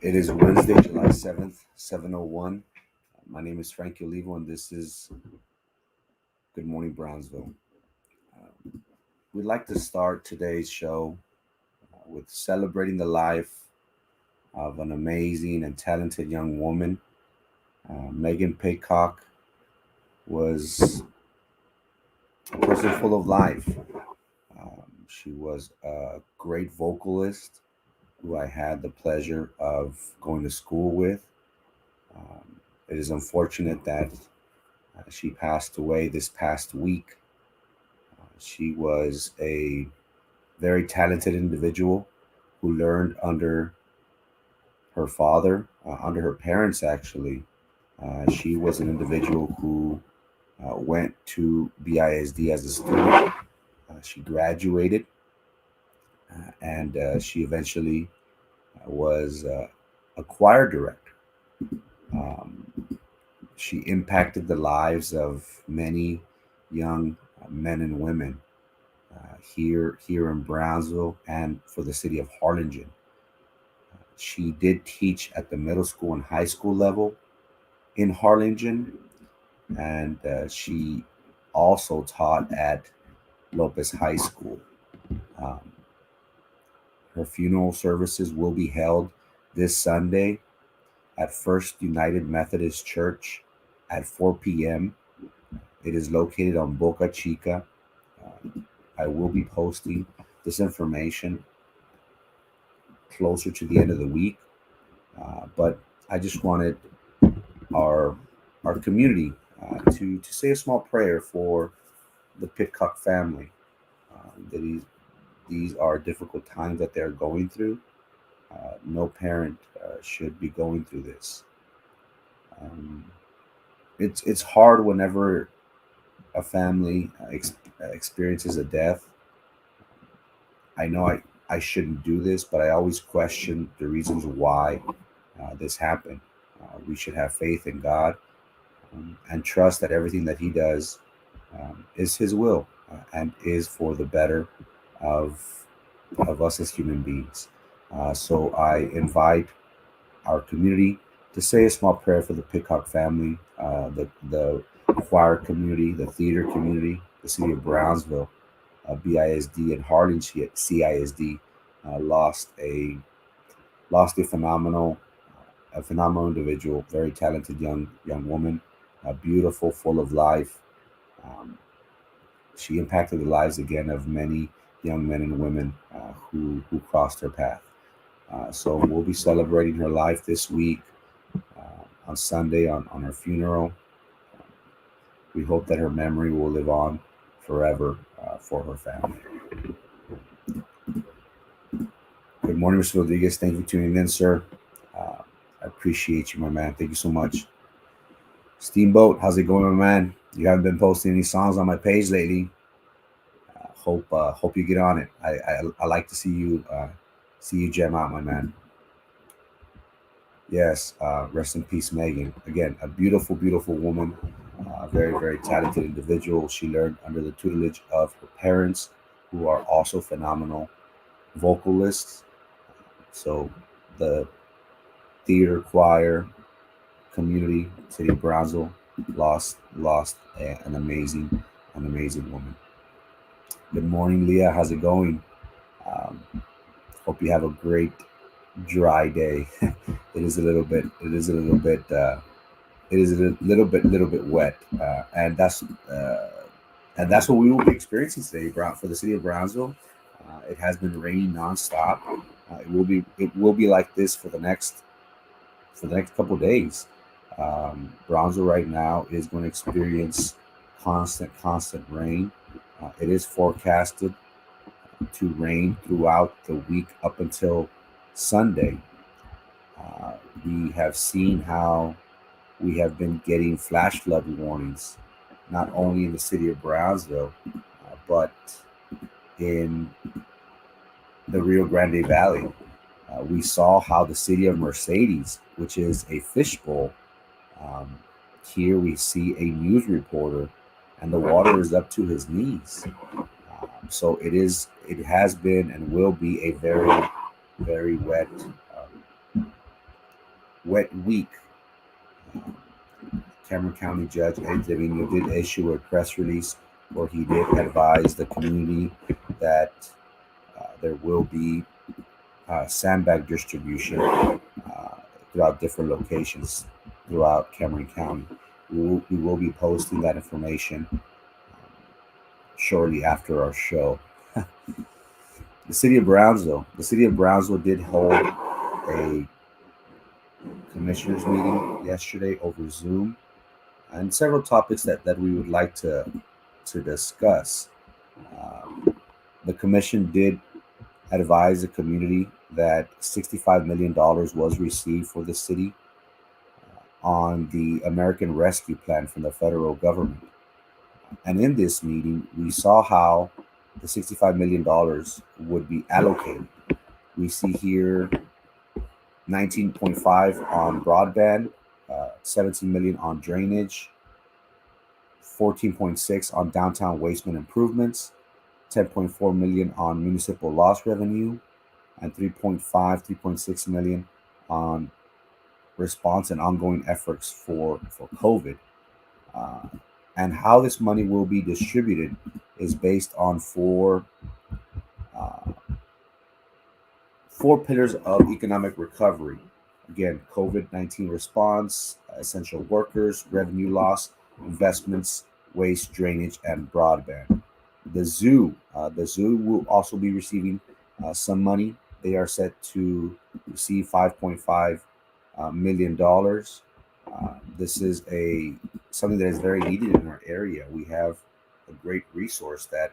It is Wednesday, July 7th, 7:01. My name is Frankie Olivo, and this is Good Morning Brownsville. We'd like to start today's show with celebrating the life of an amazing and talented young woman. Megan Paycock was a person full of life. She was a great vocalist who I had the pleasure of going to school with. Um, it is unfortunate that she passed away this past week. She was a very talented individual who learned under her father, under her parents, actually. She was an individual who went to BISD as a student. She graduated and she eventually was a choir director. Um, she impacted the lives of many young men and women here in Brownsville and for the city of Harlingen. She did teach at the middle school and high school level in Harlingen, and she also taught at Lopez High School. Um, her funeral services will be held this Sunday at First United Methodist Church at 4 p.m. It is located on Boca Chica. I will be posting this information closer to the end of the week, but I just wanted our our community to say a small prayer for the Pitcock family. That these are difficult times that they're going through. No parent should be going through this. Um, it's hard whenever a family experiences a death. I know I shouldn't do this, but I always question the reasons why this happened. We should have faith in God and trust that everything that He does is His will and is for the better of of us as human beings. So I invite our community to say a small prayer for the Pickhock family, the choir community, the theater community, the city of Brownsville, BISD, and Harlingen CISD lost a phenomenal individual, very talented young woman, beautiful, full of life. Um, she impacted the lives again of many young men and women who crossed her path. So we'll be celebrating her life this week on Sunday on her funeral. We hope that her memory will live on forever for her family. Good morning, Mr. Rodriguez. Thank you for tuning in, sir. I appreciate you, my man. Thank you so much. Steamboat, how's it going, my man? You haven't been posting any songs on my page lately. Hope you get on it. I like to see you gem out, my man. Yes, rest in peace, Megan. Again, a beautiful woman, very talented individual. She learned under the tutelage of her parents, who are also phenomenal vocalists. So the theater choir community, city of Brownsville, lost an amazing woman. Good morning, Leah. How's it going? Um, Hope you have a great dry day. It is a little bit. It is a little bit. It is a little bit wet, and that's what we will be experiencing today, for the city of Brownsville. It has been raining nonstop. It will be like this for the next couple of days. Brownsville right now is going to experience constant rain. It is forecasted to rain throughout the week up until Sunday. Uh, we have seen how we have been getting flash flood warnings, not only in the city of Brownsville, but in the Rio Grande Valley. We saw how the city of Mercedes, which is a fishbowl, um, here we see a news reporter, and the water is up to his knees. So it has been and will be a very wet wet week, Cameron County Judge Ed Trevino did issue a press release where he did advise the community that there will be sandbag distribution throughout different locations throughout Cameron County. We will be posting that information shortly after our show. The city of Brownsville did hold a commissioners meeting yesterday over Zoom, and several topics that we would like to discuss. Um, the commission did advise the community that $65 million was received for the city on the American Rescue Plan from the federal government. And in this meeting, we saw how the $65 million would be allocated. We see here 19.5 on broadband, 17 million on drainage, 14.6 on downtown wasteman improvements, 10.4 million on municipal loss revenue, and 3.6 million on response and ongoing efforts for COVID. Uh, and how this money will be distributed is based on uh, four pillars of economic recovery. Again, COVID-19 response, essential workers, revenue loss, investments, waste, drainage, and broadband. The zoo will also be receiving some money. They are set to receive $5.5 million. This is a something that is very needed in our area. We have a great resource that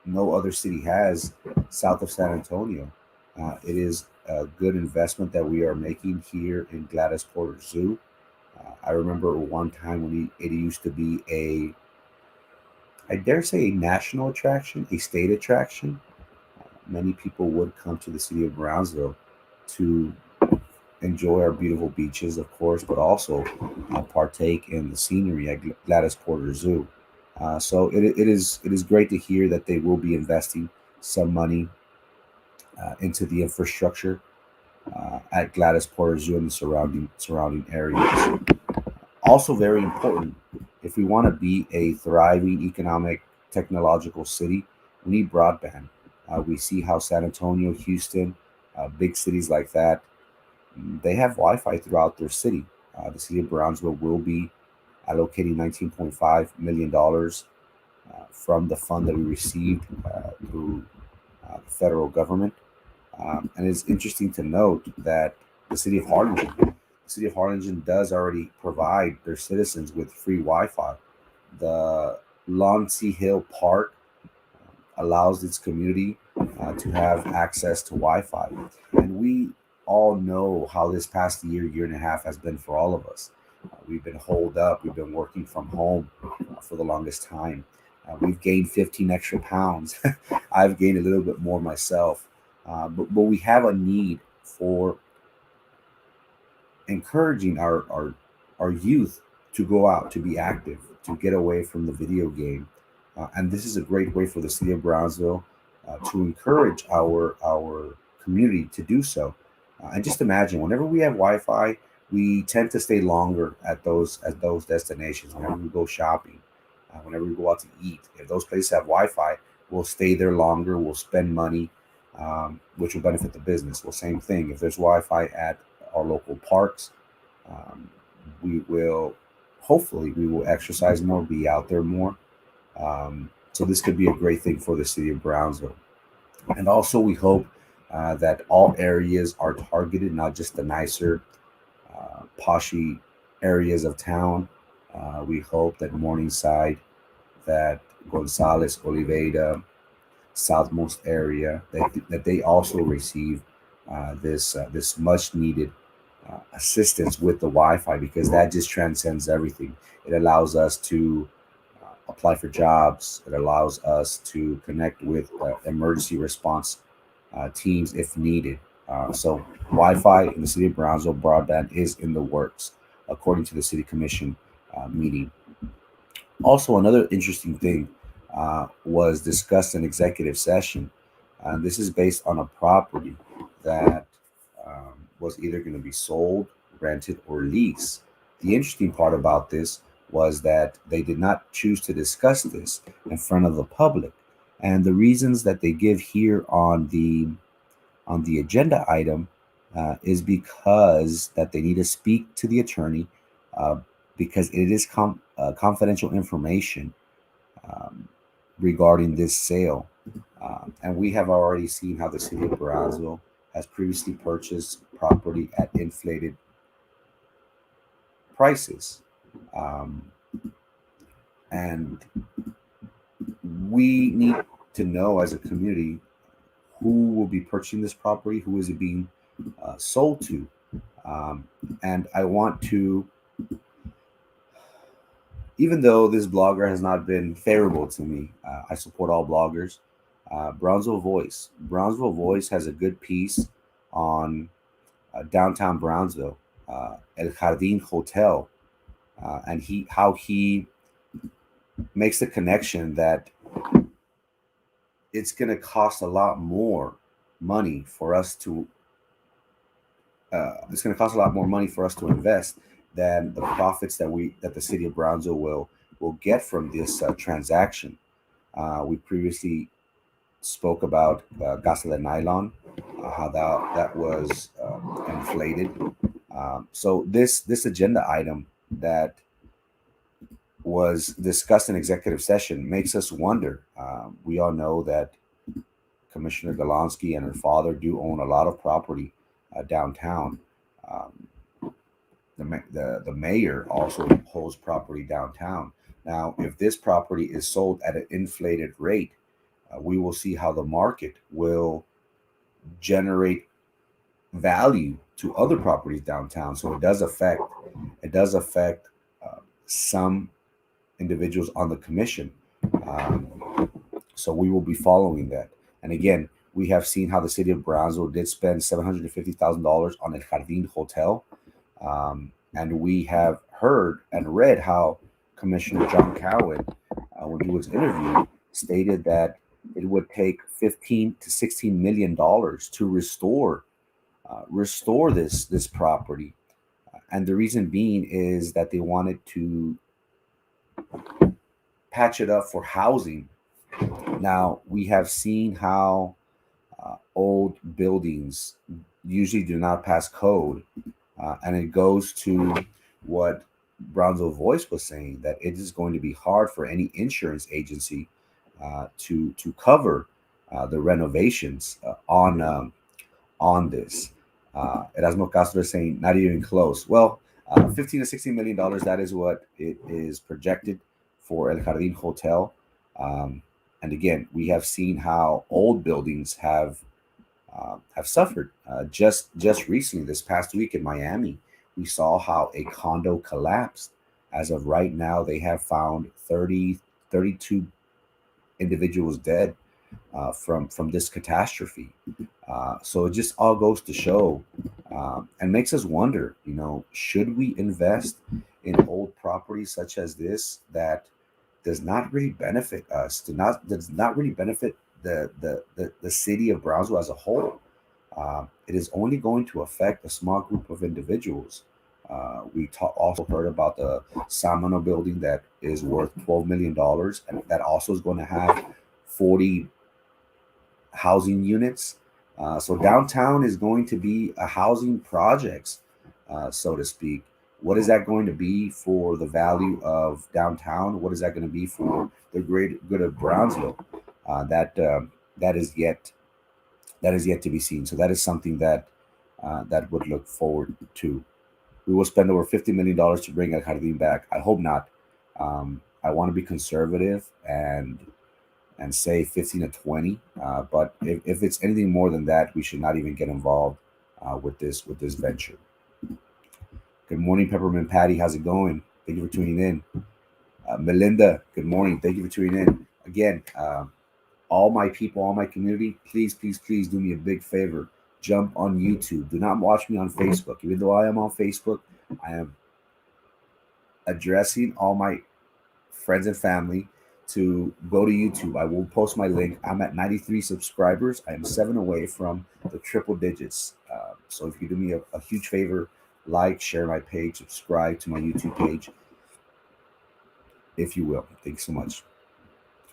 no other city has south of San Antonio. It is a good investment that we are making here in Gladys Porter Zoo. I remember one time when it used to be I dare say, a national attraction, a state attraction. Many people would come to the city of Brownsville to enjoy our beautiful beaches, of course, but also partake in the scenery at Gladys Porter Zoo. So it is great to hear that they will be investing some money into the infrastructure at Gladys Porter Zoo and the surrounding areas. Also, very important, if we want to be a thriving economic technological city, we need broadband. We see how San Antonio, Houston, big cities like that, they have Wi-Fi throughout their city. The city of Brownsville will be allocating $19.5 million from the fund that we received through the federal government. And it's interesting to note that the city of Harlingen, the city of Harlingen does already provide their citizens with free Wi-Fi. The Lonsea Hill Park allows its community to have access to Wi-Fi, and we all know how this past year and a half has been for all of us. We've been holed up. We've been working from home for the longest time. We've gained 15 extra pounds. I've gained a little bit more myself. But we have a need for encouraging our youth to go out, to be active, to get away from the video game. And this is a great way for the city of Brownsville to encourage our community to do so. And just imagine, whenever we have Wi-Fi, we tend to stay longer at those destinations. Whenever we go shopping, whenever we go out to eat, if those places have Wi-Fi, we'll stay there longer. We'll spend money, which will benefit the business. Well, same thing. If there's Wi-Fi at our local parks, um, we will hopefully we will exercise more, be out there more. So this could be a great thing for the city of Brownsville. And also, we hope that all areas are targeted, not just the nicer, poshy areas of town. We hope that Morningside, that Gonzales, Oliveira, southmost area, that they also receive this much needed assistance with the Wi-Fi, because that just transcends everything. It allows us to apply for jobs. It allows us to connect with emergency response teams if needed. So Wi-Fi in the city of Brownsville, broadband is in the works, according to the city commission meeting. Also, another interesting thing was discussed in executive session. This is based on a property that was either going to be sold, rented, or leased. The interesting part about this was that they did not choose to discuss this in front of the public. And the reasons that they give here on the agenda item is because that they need to speak to the attorney uh, because it is confidential information um, regarding this sale. And we have already seen how the city of Brownsville has previously purchased property at inflated prices. Um, and we need to know as a community who will be purchasing this property, who is it being sold to. Um, and I want to, even though this blogger has not been favorable to me, I support all bloggers. Brownsville Voice has a good piece on downtown Brownsville, El Jardin.Hotel, and he makes the connection that it's going to cost a lot more money for us to it's going to cost a lot more money for us to invest than the profits that the city of Brownsville will get from this transaction. We previously spoke about Casa de Nylon, how that was inflated. So this agenda item that was discussed in executive session makes us wonder. We all know that Commissioner Golonsky and her father do own a lot of property downtown. Um, the mayor also holds property downtown. Now, if this property is sold at an inflated rate, we will see how the market will generate value to other properties downtown. So it does affect some individuals on the commission. Um, so we will be following that. And again, we have seen how the city of Brownsville did spend $750,000 on El Jardin.Hotel. And we have heard and read how Commissioner John Cowan, when he was interviewed, stated that it would take 15 to 16 million dollars to restore this property. And the reason being is that they wanted to patch it up for housing. Now, we have seen how old buildings usually do not pass code. And it goes to what Brownsville Voice was saying, that it is going to be hard for any insurance agency to cover the renovations on this. Erasmo Castro is saying not even close. Well, 15 to 16 million dollars. That is what it is projected for El Jardin Hotel. Um, and again, we have seen how old buildings have suffered. Just recently, this past week in Miami, we saw how a condo collapsed. As of right now, they have found 32 individuals dead from this catastrophe. So it just all goes to show and makes us wonder, should we invest in old properties such as this that does not really benefit us, does not really benefit the city of Brownsville as a whole? It is only going to affect a small group of individuals. Also heard about the Samano building that is worth $12 million, and that also is going to have 40 housing units. So downtown is going to be a housing projects, so to speak. What is that going to be for the value of downtown? What is that going to be for the great good of Brownsville? That is yet to be seen. So that is something that would look forward to. We will spend over $50 million to bring El Jardín back. I hope not. I want to be conservative and say 15 to 20. But if it's anything more than that, we should not even get involved with this venture. Good morning, Peppermint Patty. How's it going? Thank you for tuning in. Melinda, good morning. Thank you for tuning in. Again, all my people, all my community, please, please, please do me a big favor. Jump on YouTube. Do not watch me on Facebook. Even though I am on Facebook, I am addressing all my friends and family to go to YouTube. I will post my link. I'm at 93 subscribers. I am 7 away from the triple digits. So if you do me a huge favor, like, share my page, subscribe to my YouTube page, if you will. Thanks so much.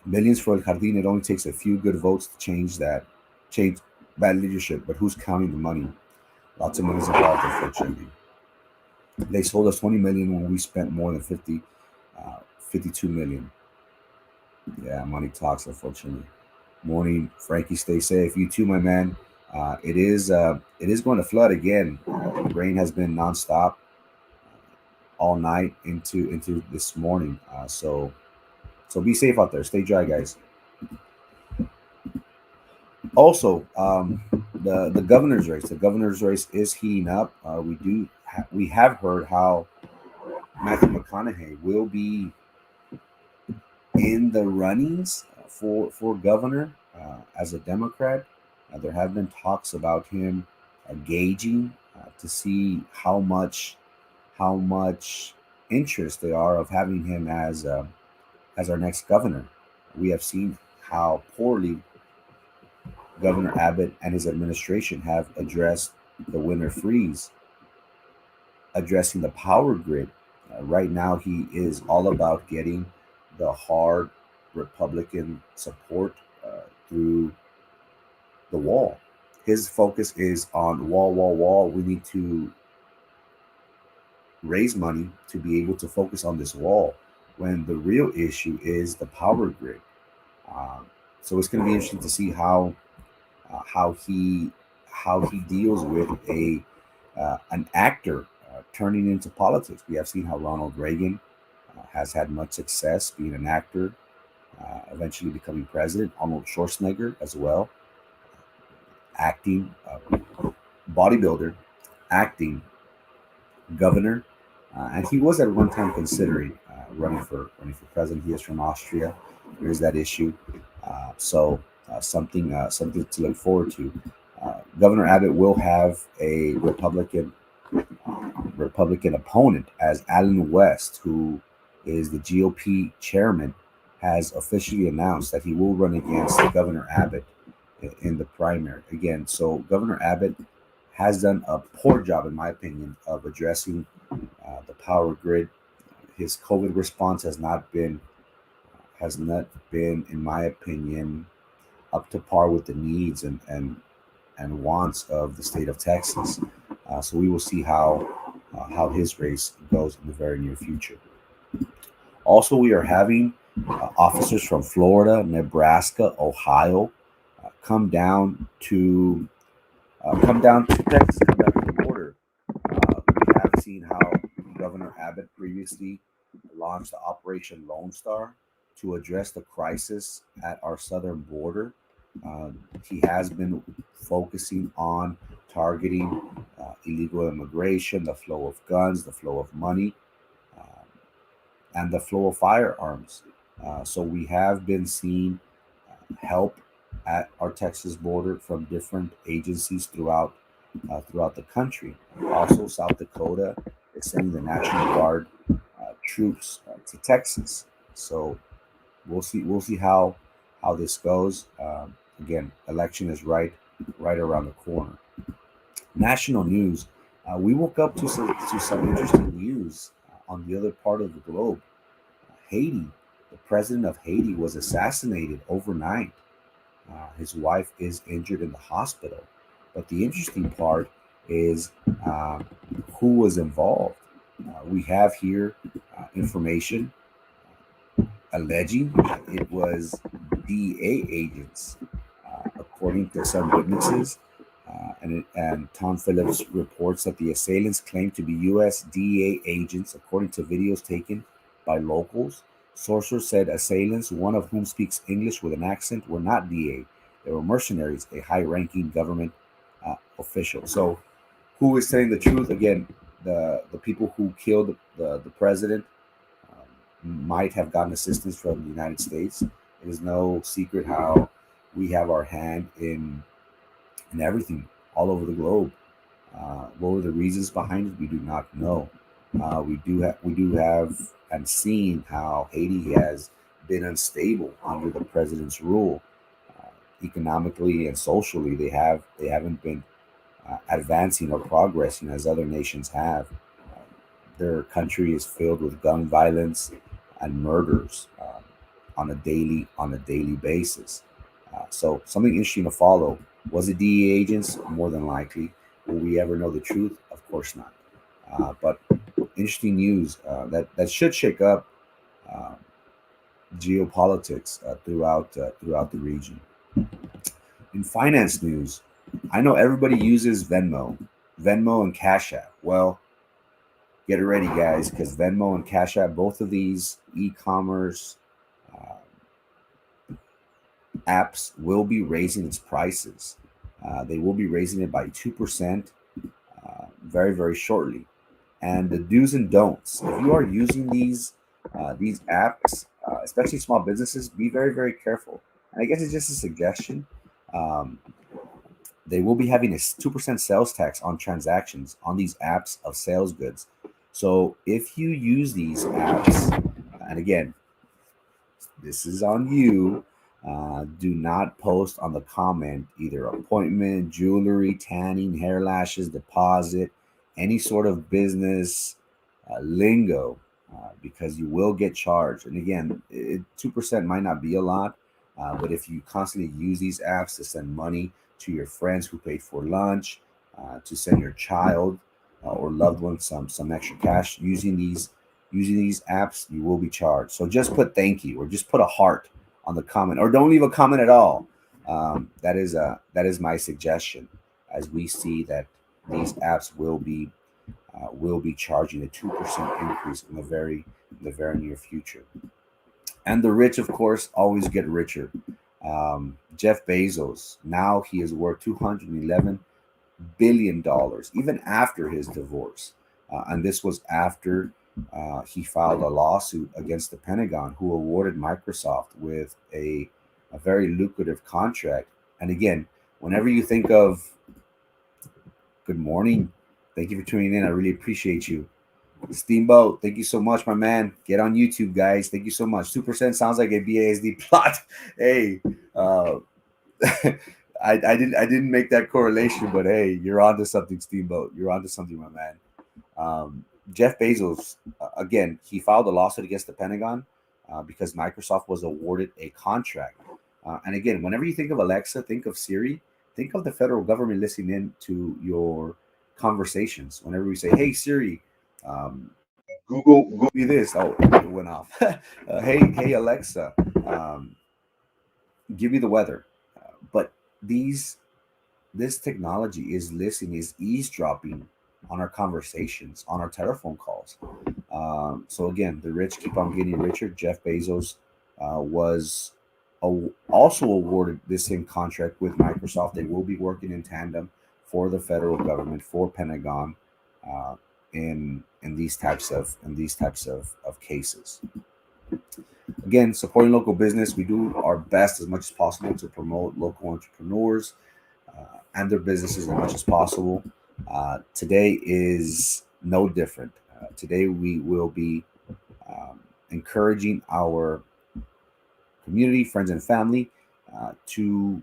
Millions for El Jardín. It only takes a few good votes to change bad leadership. But who's counting the money? Lots of money's involved, unfortunately. They sold us 20 million when we spent more than 52 million. Yeah, money talks, unfortunately. Morning, Frankie. Stay safe. You too, my man. It is going to flood again. Rain has been nonstop all night into this morning. So be safe out there. Stay dry, guys. Also, the governor's race. The governor's race is heating up. We have heard how Matthew McConaughey will be in the runnings for governor as a Democrat. There have been talks about him gauging to see how much interest they are of having him as our next governor. We have seen how poorly Governor Abbott and his administration have addressed the winter freeze, addressing the power grid. Right now, he is all about getting the hard Republican support through the wall. His focus is on wall, wall, wall. We need to raise money to be able to focus on this wall when the real issue is the power grid. Um, so it's going to be interesting to see uh, how he how he deals with a an actor turning into politics. We have seen how Ronald Reagan has had much success being an actor, eventually becoming president. Arnold Schwarzenegger as well, acting bodybuilder, acting governor, and he was at one time considering running for president. He is from Austria. There's that issue. Something to look forward to. Governor Abbott will have a Republican opponent, as Allen West, who is the GOP chairman, has officially announced that he will run against Governor Abbott in the primary again. So Governor Abbott has done a poor job, in my opinion, of addressing the power grid. His COVID response has not been, in my opinion, up to par with the needs and wants of the state of Texas. So we will see how his race goes in the very near future. Also, we are having officers from Florida, Nebraska, Ohio come down to Texas, come down to the border. We have seen how Governor Abbott previously launched the Operation Lone Star to address the crisis at our southern border. Uh, he has been focusing on targeting illegal immigration, the flow of guns, the flow of money, uh, and the flow of firearms. So we have been seeing help at our Texas border from different agencies throughout the country. Also, South Dakota is sending the National Guard troops to Texas. So we'll see how this goes. Again, election is right around the corner. National news. We woke up to some interesting news on the other part of the globe. Haiti, the president of Haiti was assassinated overnight. His wife is injured in the hospital. But the interesting part is uh, who was involved. We have here information alleging that it was DA agents, according to some witnesses. And Tom Phillips reports that the assailants claimed to be U.S. DA agents, according to videos taken by locals. Sources said assailants, one of whom speaks English with an accent, were not DA. They were mercenaries, a high ranking government official. So, who is telling the truth? Again, the people who killed the president might have gotten assistance from the United States. It is no secret how we have our hand in everything all over the globe. What were the reasons behind it? We do not know. We do have and seen how Haiti has been unstable under the president's rule. Economically and socially, they haven't been advancing or progressing as other nations have. Their country is filled with gun violence and murders on a daily basis. So something interesting to follow. Was it DEA agents? More than likely. Will we ever know the truth? Of course not. But interesting news that should shake up uh, geopolitics throughout the region. In finance news, I know everybody uses Venmo and Cash App. Well, get ready, guys, because Venmo and Cash App, both of these e-commerce uh, apps, will be raising its prices. They will be raising it by 2% very, very shortly. And the do's and don'ts. If you are using these apps, especially small businesses, be very, very careful. And I guess it's just a suggestion. Um, they will be having a 2% sales tax on transactions on these apps of sales goods. So if you use these apps, and again, this is on you. Do not post on the comment either appointment, jewelry, tanning, hair lashes, deposit, any sort of business lingo, because you will get charged. And again, 2% might not be a lot, but if you constantly use these apps to send money to your friends who paid for lunch, to send your child or loved one some extra cash using these apps, you will be charged. So just put thank you or just put a heart on the comment, or don't leave a comment at all. That is my suggestion, as we see that these apps will be charging a 2% increase in the very near future. And the rich, of course, always get richer. Jeff Bezos, now he is worth $211 billion, even after his divorce. And this was after he filed a lawsuit against the Pentagon, who awarded Microsoft with a very lucrative contract. And again, whenever you think of good morning, thank you for tuning in. I really appreciate you. Steamboat, thank you so much, my man. Get on YouTube, guys. Thank you so much. 2% sounds like a BASD plot. Hey, uh, I didn't make that correlation, but hey, you're onto something, Steamboat. You're onto something, my man. Jeff Bezos, again, he filed a lawsuit against the Pentagon because Microsoft was awarded a contract. And again, whenever you think of Alexa, think of Siri, think of the federal government listening in to your conversations. Whenever we say, "Hey Siri, Google me this," oh, it went off. Hey Alexa, um, give me the weather. But these this technology is listening, is eavesdropping on our conversations, on our telephone calls. So again, the rich keep on getting richer. Jeff Bezos was also awarded this same contract with Microsoft. They will be working in tandem for the federal government, for Pentagon, uh, in these types of cases. Again, supporting local business. We do our best as much as possible to promote local entrepreneurs and their businesses as much as possible. Today is no different. Today we will be encouraging our community, friends, and family to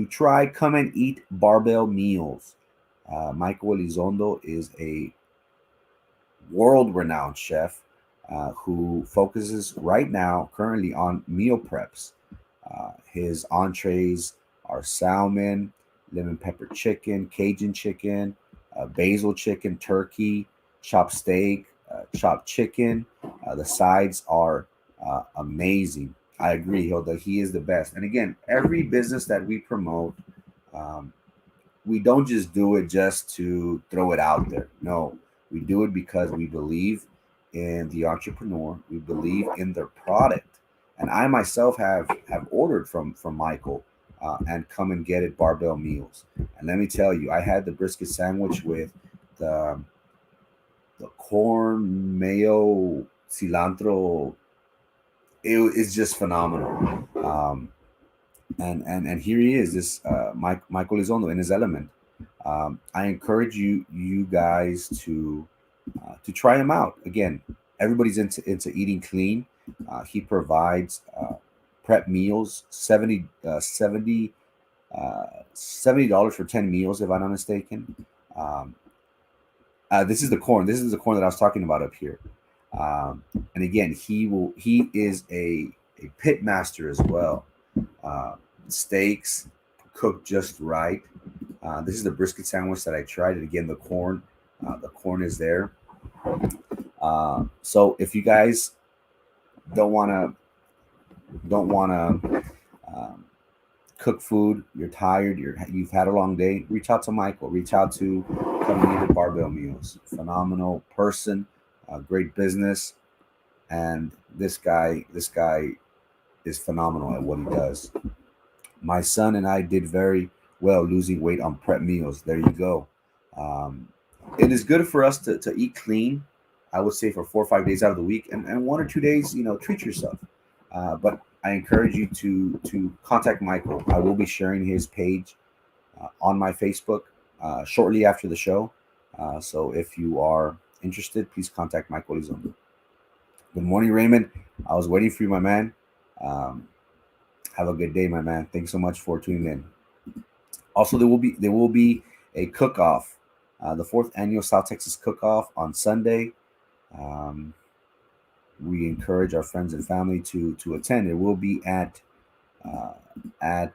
try come and eat barbell meals. Michael Elizondo is a world-renowned chef who focuses right now currently on meal preps. His entrees are salmon, lemon pepper chicken, Cajun chicken, basil chicken, turkey, chopped steak, chopped chicken. The sides are amazing. I agree, Hilda. He is the best. And again, every business that we promote, um, we don't just do it just to throw it out there. No, we do it because we believe in the entrepreneur. We believe in their product. And I myself have ordered from Michael and come and get it barbell meals. And let me tell you, I had the brisket sandwich with the the corn mayo cilantro. It's just phenomenal. And here he is, this Michael Izondo in his element. I encourage you guys to try him out. Again, everybody's into eating clean. He provides prep meals, 70 $70 for 10 meals, if I'm not mistaken. Um, this is the corn. This is the corn that I was talking about up here. And again, he is a pit master as well. Uh, Steaks cooked just right. This is the brisket sandwich that I tried. And again, the corn is there. So if you guys don't want to don't want to cook food, you're tired, you've had a long day, reach out to Michael. Reach out to Community Barbell Meals. Phenomenal person, great business, and this guy is phenomenal at what he does. My son and I did very well losing weight on prep meals. There you go. Um, it is good for us to eat clean. I would say for 4 or 5 days out of the week, and 1 or 2 days, treat yourself. But I encourage you to contact Michael. I will be sharing his page on my Facebook shortly after the show. So if you are interested, please contact Michael Elizondo. Good morning, Raymond. I was waiting for you, my man. Um, have a good day, my man. Thanks so much for tuning in. Also, there will be a cook off, the fourth annual South Texas Cook Off on Sunday. Um, we encourage our friends and family to attend. It will be uh, at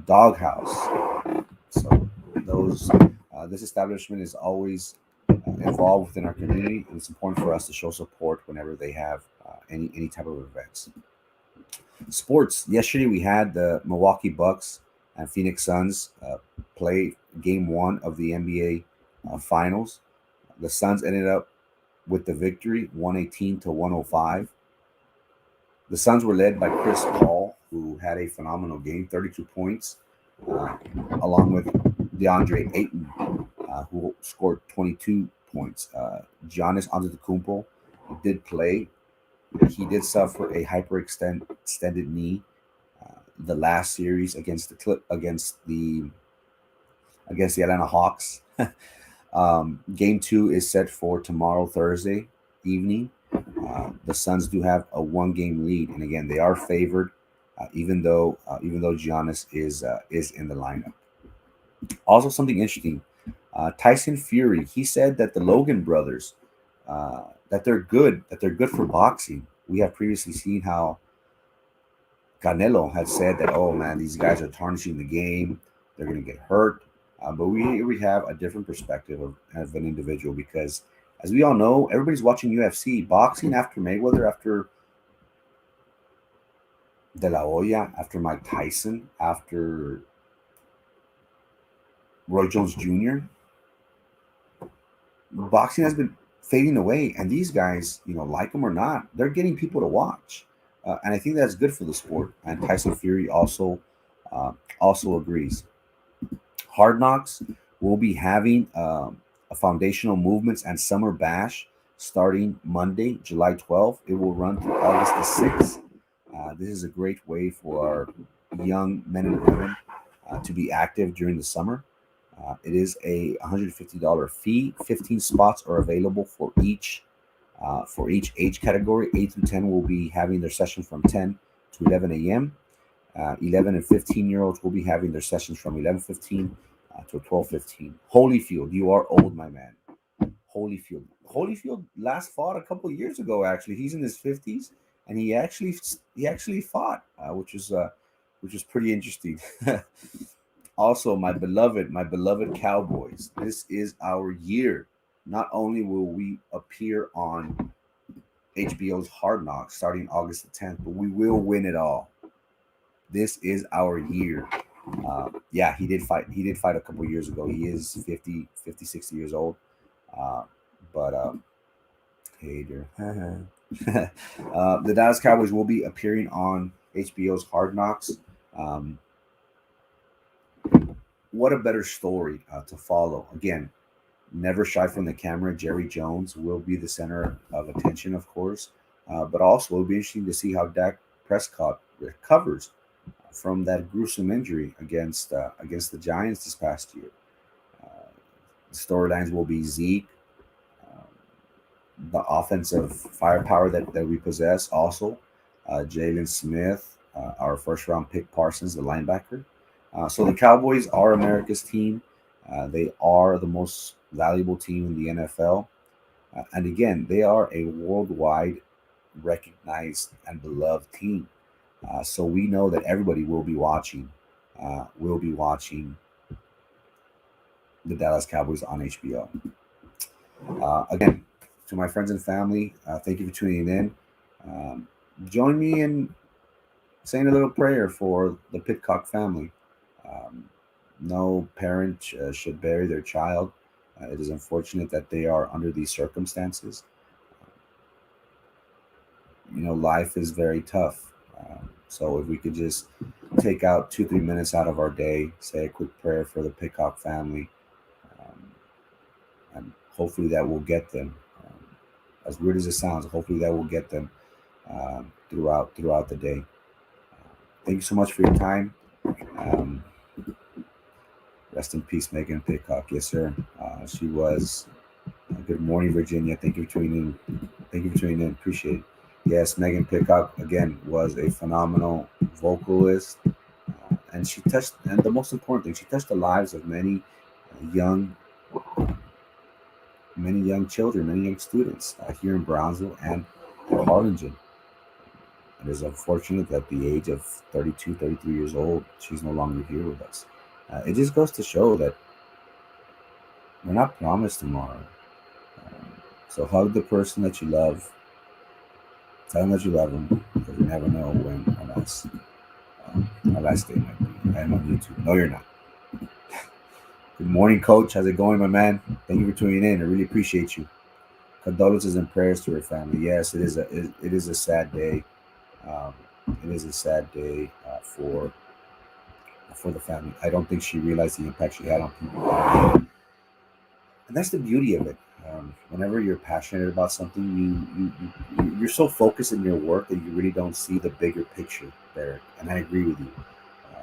Doghouse. So those this establishment is always involved within our community, and it's important for us to show support whenever they have any type of events. Sports. Yesterday we had the Milwaukee Bucks and Phoenix Suns play Game One of the NBA Finals. The Suns ended up with the victory, 118 to 105. The Suns were led by Chris Paul, who had a phenomenal game, 32 points, uh, along with DeAndre Ayton, who scored 22 points. Giannis Antetokounmpo did play. He did suffer a hyperextended knee the last series against the against the Atlanta Hawks. Game two is set for tomorrow, Thursday evening. The Suns do have a one-game lead, and again, they are favored, even though Giannis is in the lineup. Also, something interesting: Tyson Fury. He said that the Logan brothers, that they're good for boxing. We have previously seen how Canelo had said that, oh man, these guys are tarnishing the game. They're going to get hurt. But we have a different perspective of an individual because, as we all know, everybody's watching UFC. Boxing after Mayweather, after De La Hoya, after Mike Tyson, after Roy Jones Jr., boxing has been fading away. And these guys, like them or not, they're getting people to watch. And I think that's good for the sport. And Tyson Fury also agrees. Hard Knocks will be having a foundational movements and summer bash starting Monday, July 12th. It will run through August the 6th. This is a great way for our young men and women to be active during the summer. It is a $150 fee. 15 spots are available for each age category. 8 through 10 will be having their session from 10 to 11 a.m. 11 and 15-year-olds will be having their sessions from 11:15 to 12:15. Holyfield, you are old, my man. Holyfield last fought a couple years ago. Actually, he's in his 50s, and he actually fought, which was pretty interesting. Also, my beloved Cowboys. This is our year. Not only will we appear on HBO's Hard Knocks starting August the 10th, but we will win it all. This is our year. Yeah, he did fight. He did fight a couple years ago. He is 50, 60 years old. Uh, but hey there. The Dallas Cowboys will be appearing on HBO's Hard Knocks. Um, what a better story to follow. Again, never shy from the camera. Jerry Jones will be the center of attention, of course. But also, it'll be interesting to see how Dak Prescott recovers from that gruesome injury against the Giants this past year. Uh, the storylines will be Zeke, um, the offensive firepower that we possess, also. Jalen Smith, our first round pick Parsons, the linebacker. So the Cowboys are America's team. They are the most valuable team in the NFL. And again, they are a worldwide recognized and beloved team. So we know that everybody will be watching. Will be watching the Dallas Cowboys on HBO. Again, to my friends and family, thank you for tuning in. Um, Join me in saying a little prayer for the Pitcock family. Um, no parent should bury their child. It is unfortunate that they are under these circumstances. Life is very tough. So if we could just take out 2, 3 minutes out of our day, say a quick prayer for the Pitcock family, um, and hopefully that will get them. As weird as it sounds, hopefully that will get them throughout the day. Thank you so much for your time. Um, Rest in peace, Megan Pitcock. Yes, sir. She was. Good morning, Virginia. Thank you for tuning in. Thank you for tuning in. Appreciate it. Yes, Megan Pitcock again was a phenomenal vocalist, and she touched. And the most important thing, she touched the lives of young, many young children, many young students here in Brownsville and Harlingen. It is unfortunate that at the age of 32, 33 years old, she's no longer here with us. It just goes to show that we're not promised tomorrow. Um, so hug the person that you love. Tell them that you love them, because you never know when our last day might be. I am on YouTube. No, you're not. Good morning, Coach. How's it going, my man? Thank you for tuning in. I really appreciate you. Condolences and prayers to her family. Yes, it is a sad day. Um, it is a sad day for the family. I don't think she realized the impact she had on people, and that's the beauty of it. Whenever you're passionate about something, you're so focused in your work that you really don't see the bigger picture there. And I agree with you.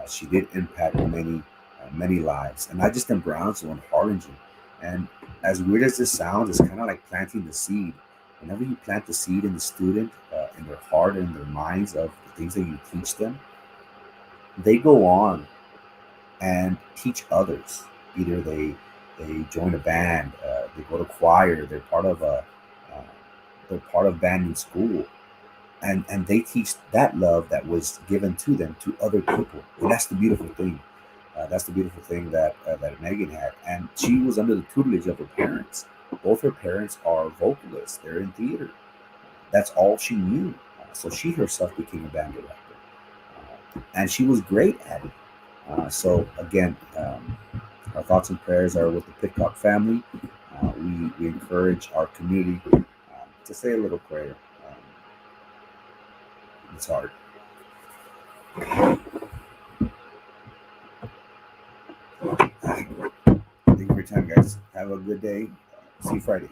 She did impact many lives, and not just in Brownsville and Harlingen. And as weird as this sounds, it's kind of like planting the seed. Whenever you plant the seed in the student, in their heart and their minds of the things that you teach them, they go on and teach others. Either they join a band, they go to choir, uh, they're part of band in school, and they teach that love that was given to them to other people, and that's the beautiful thing. That's the beautiful thing that Megan had, and she was under the tutelage of her parents. Both her parents are vocalists; they're in theater. That's all she knew. So she herself became a band director, and she was great at it. So again, our thoughts and prayers are with the Pitcock family. We encourage our community to say a little prayer. Um, it's hard. Thank you for your time, guys. Have a good day. See you Friday.